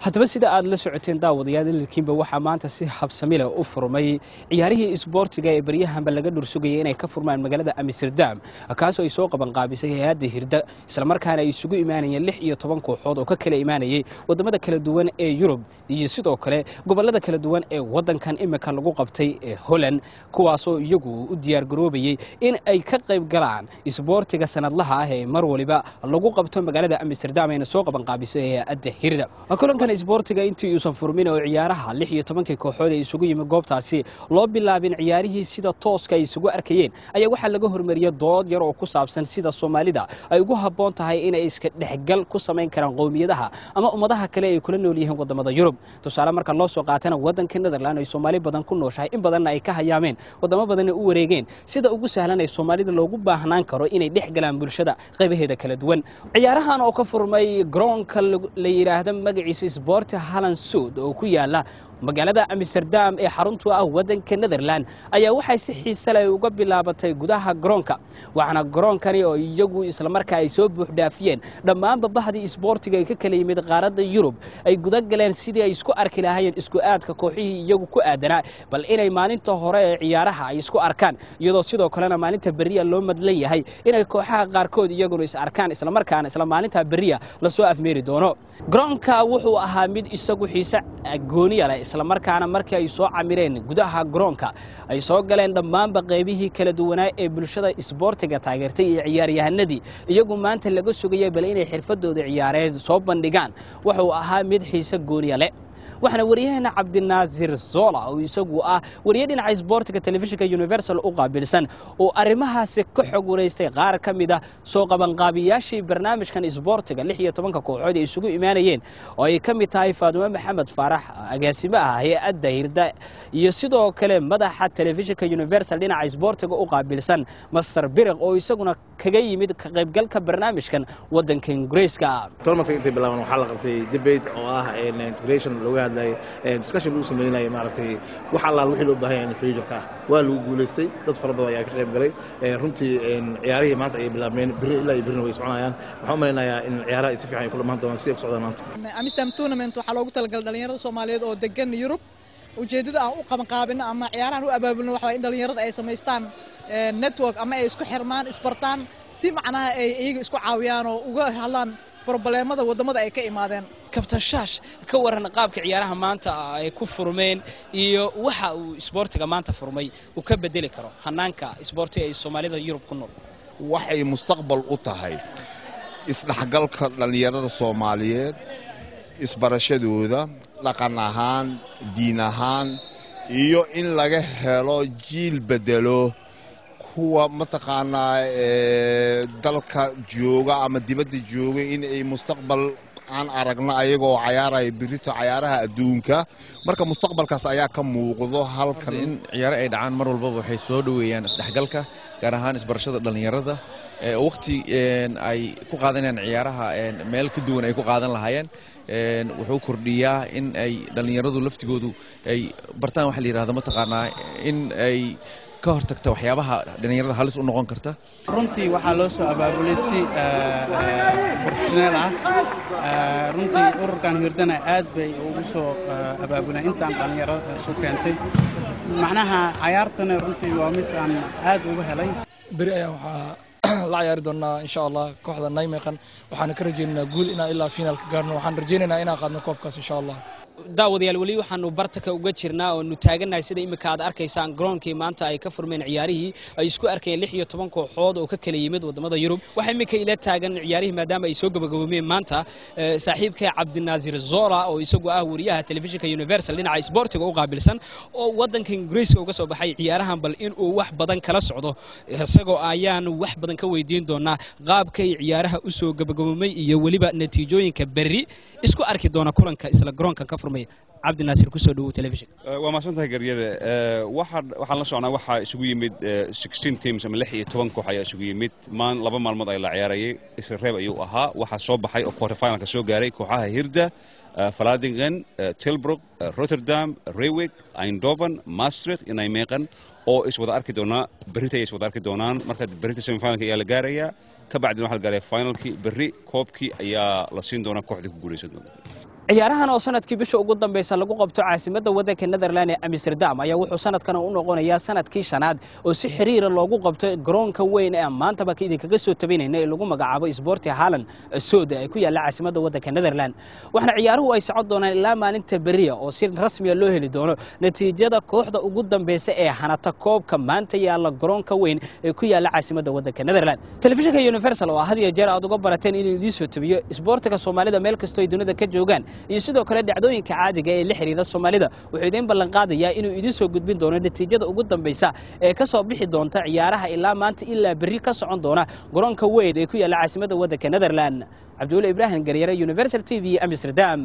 haddaba sida aad la socoteen daawadayaal ilkiinba waxa maanta si habsami leh u furmay ciyaarihii isboortiga ee baryahanba laga dhursugayay inay ka furmaan magaalada Amsterdam kaasoo ay soo qaban qaabisay hay'adda Hirda isla markaana ay isugu imaanayeen 16 kooxood oo ka kala imaanayay wadamada kala duwan ee Yurub iyo sidoo kale gobolada kala duwan ee wadankan imika lagu qabtay ee Holland kuwaasoo iyagu u diyaar garoobayay in ay ka qayb galaan isboortiga sanadlaha ah ee mar waliba lagu qabto magaalada Amsterdam ee soo qaban qaabisay hay'adda Hirda isboortiga intii uusan furmin oo ciyaaraha 16 kooxood ay isugu yimid goobtaasi loo bilaabin ciyaarihii sida tooska ay isugu arkayeen ayaa waxa laga hormariyay dood yar oo ku saabsan sida Soomaalida ay ugu haboon tahay in ay iska dhaxgal ku sameyn karaan qowmiyadaha ama ummadaha kale ay kula nool yihiin wadamada Yurub tusaale marka loo soo qaatana wadanka Netherlands ay Soomaali badan ku nooshahay in badan ay ka hayaameen wadamo badan u wareegeen sida ugu sahlan ay Soomaalida loogu baahnaan karo inay dhaxgalaan bulshada qaybaheeda kala duwan ciyaarahan oo ka furmay garoonka la yiraahdo magaciisa Sport Holland Sud oo ku yaala magaalada Amsterdam ee xaruntu ah wadanka Netherlands ayaa waxay si xiiso leh uga bilaabatay gudaha garoonka waxana garoonkani oo iyagu isla markaa ay soo buux dhaafiyeen dhammaan babahdii isboortiga ay ka kala yimid qaaradda Yurub ay guda galeen sidii ay isku arki lahaayeen isku aadka kooxihii iyagu ku aadanaa bal inay maalinta hore ee ciyaaraha ay isku arkaan iyadoo sidoo kalena maalinta bariya loo madlan yahay inay kooxaha qaarkood iyaguna is arkaan isla markaana isla maalinta bariya la soo afmeeri doono garoonka wuxuu ahaa mid isagu xiiso gooniya leh isla markaana markii ay soo camireen gudaha garoonka ay soo galeen dhammaan qaybihii kala duwanaa ee bulshada isboortiga taageertay iyo ciyaaryahanadii iyagu maanta laga sugayay bal inay xirfadooda ciyaareed soo bandhigaan wuxuu ahaa mid xiiso gooniya leh waxana wariyahana Cabdinaasir Zola oo isagu ah wariye dhinaca isboortiga telefishinka Universal u qaabilsan oo arrimahaas ka xog wareystay qaar kamid ah soo qaban qaabiyaashii barnaamijkan isboortiga 16 kooxood ay isugu imaanayeen oo ay kamid tahay Faaduma Maxamed Faarax agaasimaha hay'adda Hirda iyo sidoo kale madaxa telefishinka Universal dhinaca isboortiga u qaabilsan Master Biriq oo isaguna kaga yimid ka qaybgalka barnaamijkan wadanka Ingiriiska tournament inta bilaaban waxa la qabtay debate oo ah integration discussion uu sameeyay maartay waxa la wixii loo baahan yahay future-ka waa lagu guuleystay dad fara badan ayaa ka qayb galay runtii ciyaarihii maanta ay bilaabmeen biri ilaa ay birna way soconayaan waxa u maleynayaa in ciyaaraha si fiican ay kula maan doonaan si ay socdaan maanta Amsterdam tournament waxa loogu talagalay dhalinyarada Soomaaliyeed oo degan Yurub ujeedada ah u qaban qaabina ama ciyaarahan u abaabulno waxa in dhalinyarada ay sameystaan network ama ay isku xirmaan isbartaan si macnaha ay iyaga isku caawiyaan oo uga hadlaan problemada wadamada ay ka imaadeen Captain Shash ka waran qaabka ciyaaraha maanta ay ku furmeen iyo waxa uu isboortiga maanta furmay uu ka bedeli karo hanaanka isboortiga ee Soomaalida Yurub ku nool waxay mustaqbal u tahay isdhaxgalka dhalinyarada Soomaaliyeed isbarashadooda dhaqan ahaan diin ahaan iyo in laga helo jiil bedelo kuwa mataqaanaa dalka jooga ama dibadda jooga in ay mustaqbal aan aragna ayagoo ciyaaray birito ciyaaraha adduunka marka mustaqbalkaas ayaa ka muuqdo halkan in ciyaar ay dhacaan mar walba waxay soo dhaweeyaan isdhaxgalka gaar ahaan isbarashada dhalinyarada waqti ay ku qaadanayaan ciyaaraha meel ka duwan ay ku qaadan lahaayeen wuxuu kordhiyaa in ay dhalinyaradu laftigoodu ay bartaan waxa la yiraahdo mataqaanaa in ay ka hortagta waxyaabaha dhalinyarada halis u noqon karta runtii waxa loo soo abaabulay si professional ah runtii ururkan Hirdana aad bay ugu soo abaabulaan intaan dhalinyarada soo keentay macnaha ciyaartana runtii waa mid aan aad uga helay bari ayaa waxa la ciyaari doonaa insha Allah kooxda Nijmegen waxaan ka rajaynaynaa guul inaan ilaa finalka gaarno waxaan rajaynaynaa inaan qaadno koobkaas insha Allah daawadayaal wali waxaanu bartaka uga jirnaa oo nu taaganahay sida imika aad arkaysaan garoonkii maanta ay ka furmeen ciyaarihii ay isku arkeen 16 kooxood oo ka kala yimid wadamada Yurub waxa imika ila taagan ciyaarihii maadaama ay soo gabagaboomeen maanta saaxiibka Cabdinaasir Zola oo isagu ah wariyaha telefishinka Universal dhinaca isboortiga u qaabilsan oo wadanka Ingiriiska uga soo baxay ciyaarahan bal in uu wax badan kala socdo isagoo ayaan wax badan ka weydiin doonaa qaabka ay ciyaaraha u soo gabagaboomay iyo waliba natiijooyinka bari isku arki doona kulanka isla garoonka ka Cabdinaasir ku soo dhaw telefishin waa ma santahay garyada waxaan la soconaa waxa isugu yimid 16 teams ama 16 koox ayaa isugu yimid laba maalmood ay la ciyaarayay isla reeb ayuu ahaa waxa soo baxay oo quarter final ka soo gaaray kooxaha Hirda Vlaardingen Tilburg Rotterdam Reewijk Eindhoven Maastricht iyo Nijmegen oo is wada arki doona berita is wada arki doonaan marka berita semi final ayaa la gaaraya ka bacdina waxa la gaaray finalkii berri koobkii ayaa la siin doona kooxda ku guuleysan doonta ciyaarahan oo sanadkii bisha ugu dambaysa lagu qabto caasimadda waddanka Netherland ee Amsterdam ayaa wuxuu sanadkan u noqonayaa sanadkii shanaad oo si xiriir loogu qabto garoonka weyn ee maantaba idinkaga soo tabaynayna ee lagu magacaabo Sporting Haaland Soode ay ku yaala caasimadda waddanka Netherland waxna ciyaaruhu ay socon doonaan ilaa maalinta bariya oo si rasmi ah loo heli doono natiijada kooxda ugu dambaysa ee hanata koobka maanta yaala garoonka weyn ee ku yaala caasimadda waddanka Netherland telefishinka Universal oo had iyo jeer aad uga barateen inuu idin soo tabiyo isboortiga Soomaalida meel kasta ay dunida ka joogaan iyo sidoo kale dhacdooyinka caadiga ee la xiriira Soomaalida wuxuu idin ballan qaadayaa inuu idin soo gudbin doono natiijada ugu dambaysa ee ka soo bixi doonta ciyaaraha ilaa maanta ilaa bari ka socon doona garoonka weyn ee ku yaala caasimadda waddanka Netherland Abdulla Ibrahim Garyare Universal TV Amsterdam